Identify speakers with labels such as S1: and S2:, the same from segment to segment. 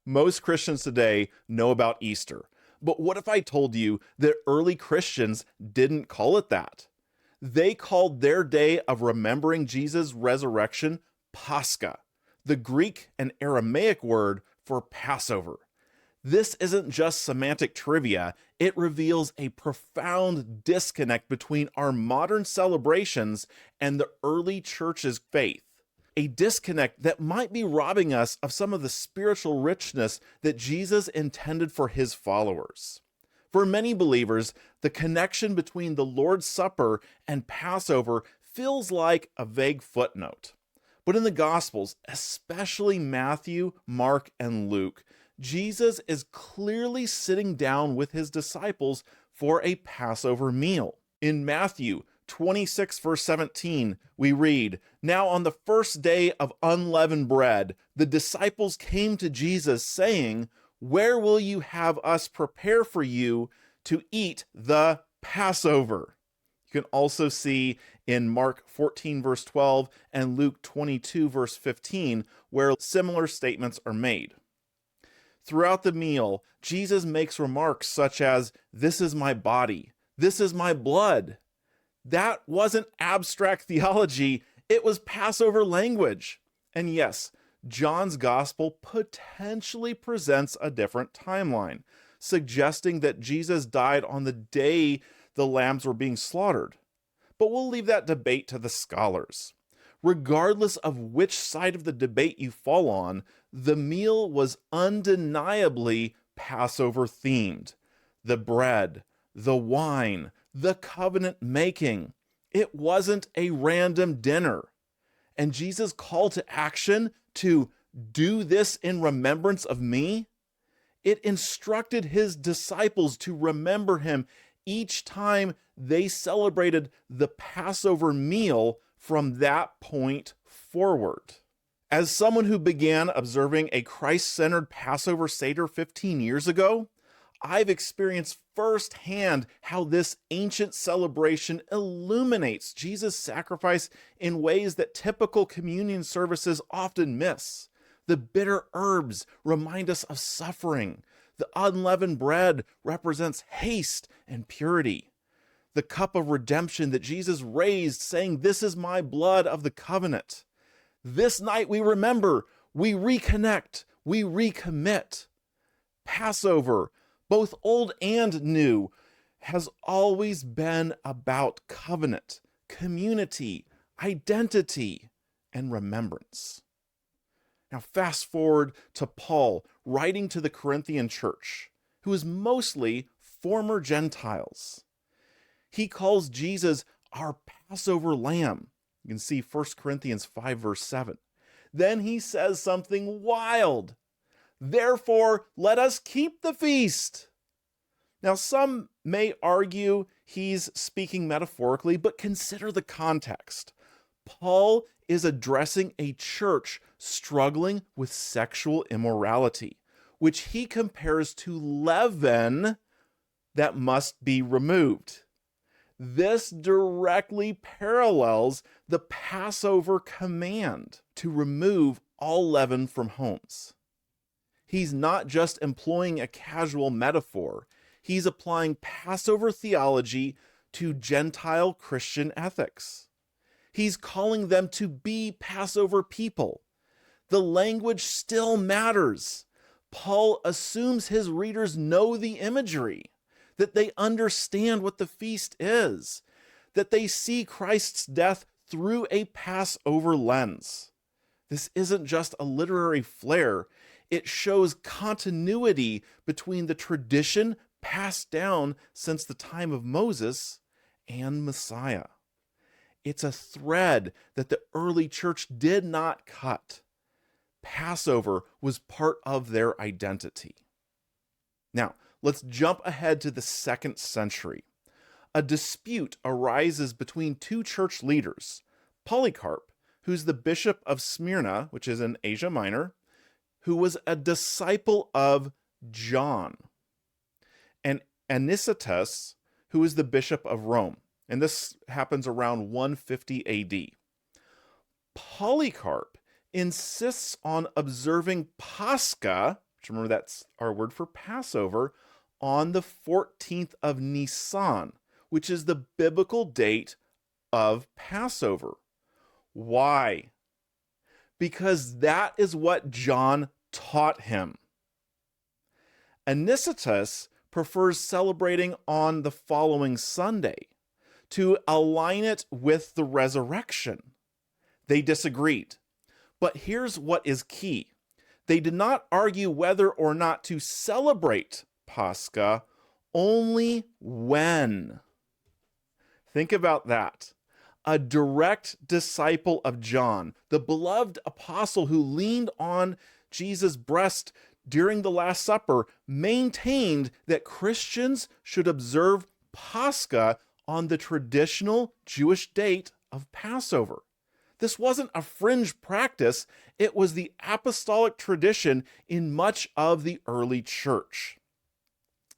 S1: Most Christians today know about Easter, but what if I told you that early Christians didn't call it that? They called their day of remembering Jesus' resurrection Pascha, the Greek and Aramaic word for Passover. This isn't just semantic trivia, it reveals a profound disconnect between our modern celebrations and the early church's faith. A disconnect that might be robbing us of some of the spiritual richness that Jesus intended for his followers. For many believers, the connection between the Lord's Supper and Passover feels like a vague footnote. But in the Gospels, especially Matthew, Mark, and Luke, Jesus is clearly sitting down with his disciples for a Passover meal. In Matthew 26, verse 17, we read, "Now on the first day of unleavened bread, the disciples came to Jesus saying, 'Where will you have us prepare for you to eat the Passover?'" You can also see in Mark 14, verse 12, and Luke 22, verse 15, where similar statements are made. Throughout the meal, Jesus makes remarks such as, "This is my body, this is my blood." That wasn't abstract theology, it was Passover language. And yes, John's gospel potentially presents a different timeline, suggesting that Jesus died on the day the lambs were being slaughtered. But we'll leave that debate to the scholars. Regardless of which side of the debate you fall on, the meal was undeniably Passover themed. The bread, the wine, the covenant making. It wasn't a random dinner. And Jesus' call to action to do this in remembrance of me, it instructed his disciples to remember him each time they celebrated the Passover meal from that point forward. As someone who began observing a Christ-centered Passover Seder 15 years ago, I've experienced firsthand how this ancient celebration illuminates Jesus' sacrifice in ways that typical communion services often miss. The bitter herbs remind us of suffering. The unleavened bread represents haste and purity. The cup of redemption that Jesus raised, saying, "This is my blood of the covenant." This night we remember, we reconnect, we recommit. Passover, both old and new, has always been about covenant, community, identity, and remembrance. Now fast forward to Paul writing to the Corinthian church, who is mostly former Gentiles. He calls Jesus our Passover lamb. You can see 1 Corinthians 5, verse 7. Then he says something wild. "Therefore, let us keep the feast." Now, some may argue he's speaking metaphorically, but consider the context. Paul is addressing a church struggling with sexual immorality, which he compares to leaven that must be removed. This directly parallels the Passover command to remove all leaven from homes. He's not just employing a casual metaphor, he's applying Passover theology to Gentile Christian ethics. He's calling them to be Passover people. The language still matters. Paul assumes his readers know the imagery, that they understand what the feast is, that they see Christ's death through a Passover lens. This isn't just a literary flair, it shows continuity between the tradition passed down since the time of Moses and Messiah. It's a thread that the early church did not cut. Passover was part of their identity. Now, let's jump ahead to the 2nd century. A dispute arises between two church leaders, Polycarp, who's the bishop of Smyrna, which is in Asia Minor, who was a disciple of John, and Anicetus, who is the bishop of Rome. And this happens around 150 AD. Polycarp insists on observing Pascha, which remember that's our word for Passover, on the 14th of Nisan, which is the biblical date of Passover. Why? Because that is what John taught him. Anicetus prefers celebrating on the following Sunday to align it with the resurrection. They disagreed. But here's what is key. They did not argue whether or not to celebrate Pascha, only when. Think about that. A direct disciple of John, the beloved apostle who leaned on Jesus' breast during the Last Supper, maintained that Christians should observe Pascha on the traditional Jewish date of Passover. This wasn't a fringe practice, it was the apostolic tradition in much of the early church.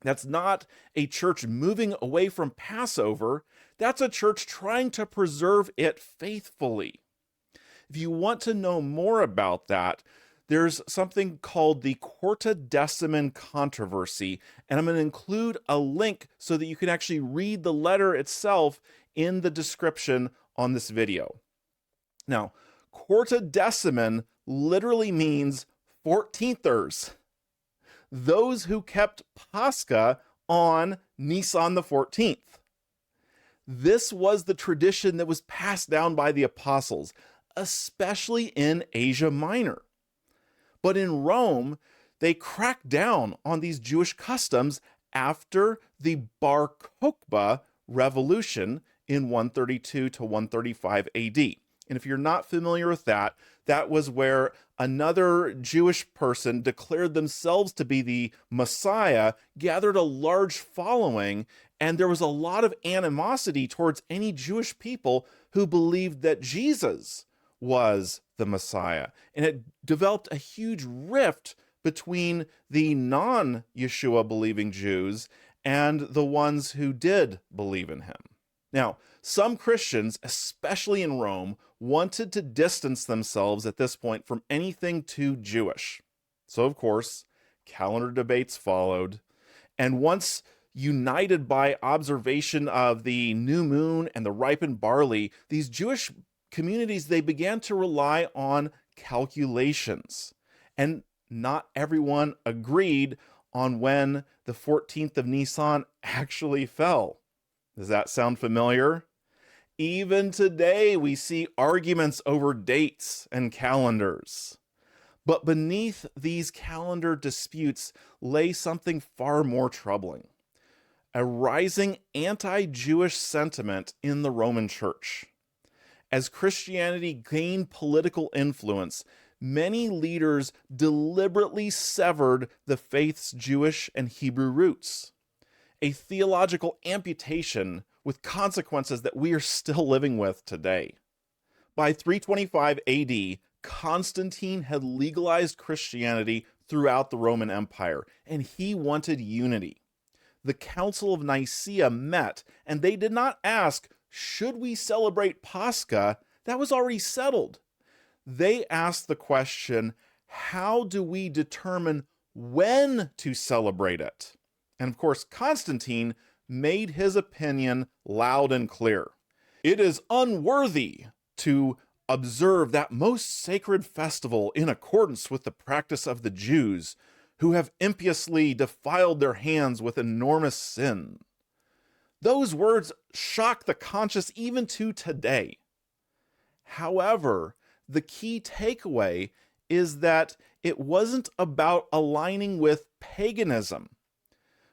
S1: That's not a church moving away from Passover, that's a church trying to preserve it faithfully. If you want to know more about that, there's something called the Quartodeciman controversy, and I'm going to include a link so that you can actually read the letter itself in the description on this video. Now, Quartodeciman literally means 14thers, those who kept Pascha on Nisan the 14th. This was the tradition that was passed down by the apostles, especially in Asia Minor. But in Rome, they cracked down on these Jewish customs after the Bar Kokhba revolution in 132 to 135 AD. And if you're not familiar with that, that was where another Jewish person declared themselves to be the Messiah, gathered a large following, and there was a lot of animosity towards any Jewish people who believed that Jesus was the Messiah. And it developed a huge rift between the non-Yeshua believing Jews and the ones who did believe in him. Now, some Christians, especially in Rome, wanted to distance themselves at this point from anything too Jewish. So, of course, calendar debates followed. And once united by observation of the new moon and the ripened barley, these Jewish communities, they began to rely on calculations. And not everyone agreed on when the 14th of Nisan actually fell. Does that sound familiar? Even today, we see arguments over dates and calendars. But beneath these calendar disputes lay something far more troubling: a rising anti-Jewish sentiment in the Roman Church. As Christianity gained political influence, many leaders deliberately severed the faith's Jewish and Hebrew roots. A theological amputation with consequences that we are still living with today. By 325 AD, Constantine had legalized Christianity throughout the Roman Empire, and he wanted unity. The Council of Nicaea met, and they did not ask, should we celebrate Pascha? That was already settled. They asked the question, how do we determine when to celebrate it? And of course, Constantine made his opinion loud and clear. It is unworthy to observe that most sacred festival in accordance with the practice of the Jews, who have impiously defiled their hands with enormous sin. Those words shock the conscious even to today. However, the key takeaway is that it wasn't about aligning with paganism.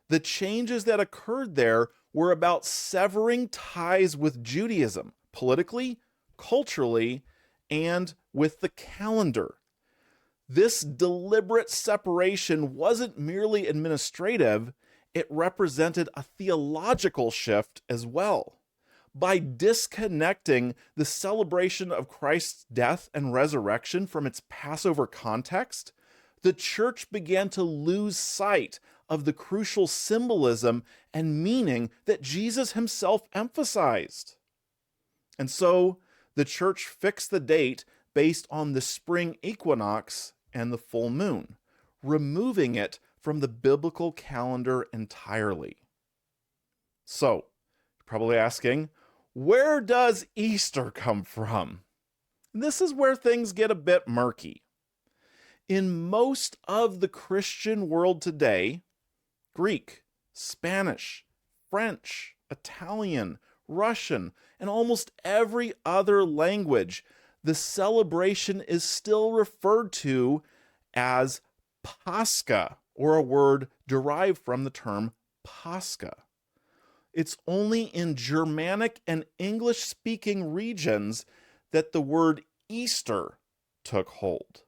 S1: The changes that occurred there were about severing ties with Judaism, politically, culturally, and with the calendar. This deliberate separation wasn't merely administrative, it represented a theological shift as well. By disconnecting the celebration of Christ's death and resurrection from its Passover context, the church began to lose sight of the crucial symbolism and meaning that Jesus himself emphasized. And so the church fixed the date based on the spring equinox and the full moon, removing it from the biblical calendar entirely. So, you're probably asking, where does Easter come from? This is where things get a bit murky. In most of the Christian world today, Greek, Spanish, French, Italian, Russian, and almost every other language, the celebration is still referred to as Pascha, or a word derived from the term Pascha. It's only in Germanic and English-speaking regions that the word Easter took hold.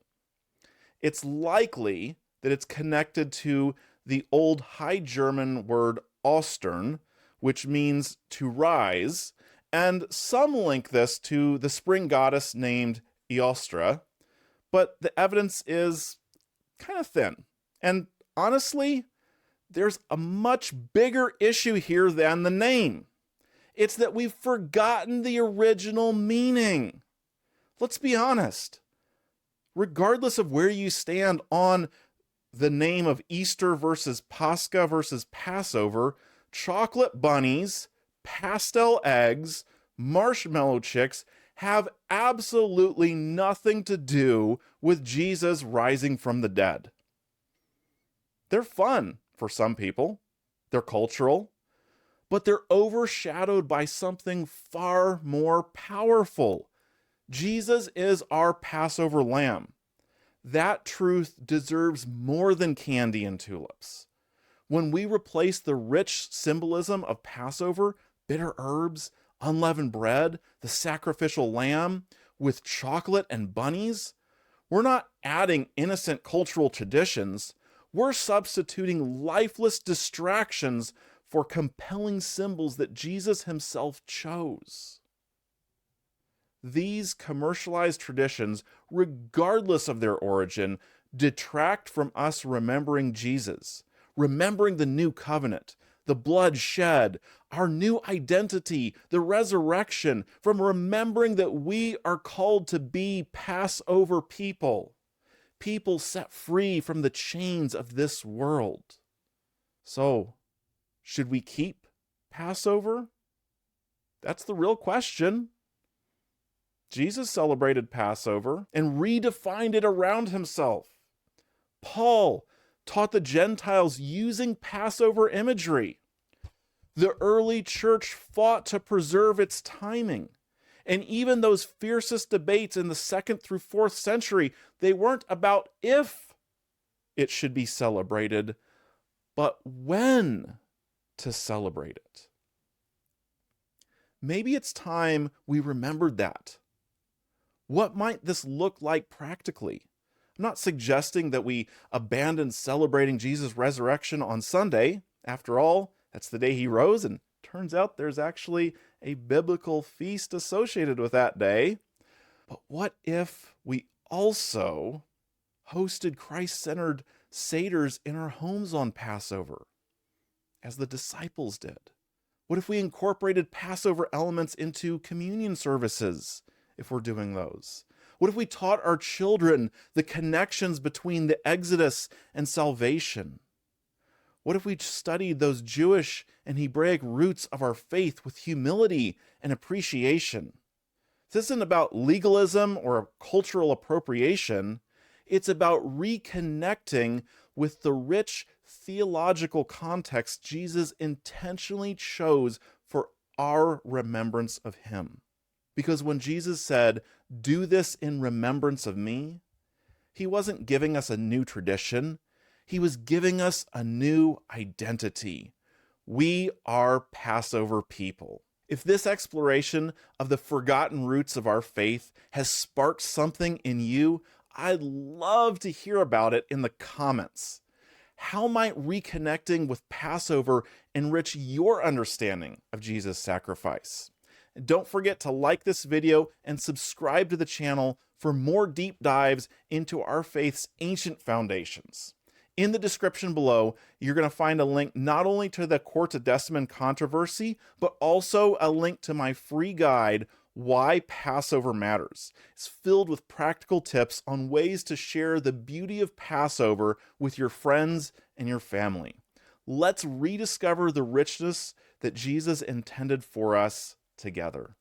S1: It's likely that it's connected to the old High German word Ostern, which means to rise, and some link this to the spring goddess named Eostra, but the evidence is kind of thin. And honestly, there's a much bigger issue here than the name. It's that we've forgotten the original meaning. Let's be honest. Regardless of where you stand on the name of Easter versus Pascha versus Passover, chocolate bunnies, pastel eggs, marshmallow chicks have absolutely nothing to do with Jesus rising from the dead. They're fun for some people, they're cultural, but they're overshadowed by something far more powerful. Jesus is our Passover lamb. That truth deserves more than candy and tulips. When we replace the rich symbolism of Passover, bitter herbs, unleavened bread, the sacrificial lamb, with chocolate and bunnies, we're not adding innocent cultural traditions. We're substituting lifeless distractions for compelling symbols that Jesus himself chose. These commercialized traditions, regardless of their origin, detract from us remembering Jesus, remembering the new covenant, the blood shed, our new identity, the resurrection, from remembering that we are called to be Passover people, people set free from the chains of this world. So, should we keep Passover? That's the real question. Jesus celebrated Passover and redefined it around himself. Paul taught the Gentiles using Passover imagery. The early church fought to preserve its timing. And even those fiercest debates in the 2nd through 4th century, they weren't about if it should be celebrated, but when to celebrate it. Maybe it's time we remembered that. What might this look like practically? I'm not suggesting that we abandon celebrating Jesus' resurrection on Sunday. After all, that's the day he rose, and turns out there's actually a biblical feast associated with that day. But what if we also hosted Christ-centered seders in our homes on Passover, as the disciples did? What if we incorporated Passover elements into communion services, if we're doing those? What if we taught our children the connections between the Exodus and salvation? What if we studied those Jewish and Hebraic roots of our faith with humility and appreciation? This isn't about legalism or cultural appropriation. It's about reconnecting with the rich theological context Jesus intentionally chose for our remembrance of him. Because when Jesus said, "Do this in remembrance of me," he wasn't giving us a new tradition. He was giving us a new identity. We are Passover people. If this exploration of the forgotten roots of our faith has sparked something in you, I'd love to hear about it in the comments. How might reconnecting with Passover enrich your understanding of Jesus' sacrifice? And don't forget to like this video and subscribe to the channel for more deep dives into our faith's ancient foundations. In the description below, you're going to find a link not only to the Quartodeciman controversy, but also a link to my free guide, Why Passover Matters. It's filled with practical tips on ways to share the beauty of Passover with your friends and your family. Let's rediscover the richness that Jesus intended for us together.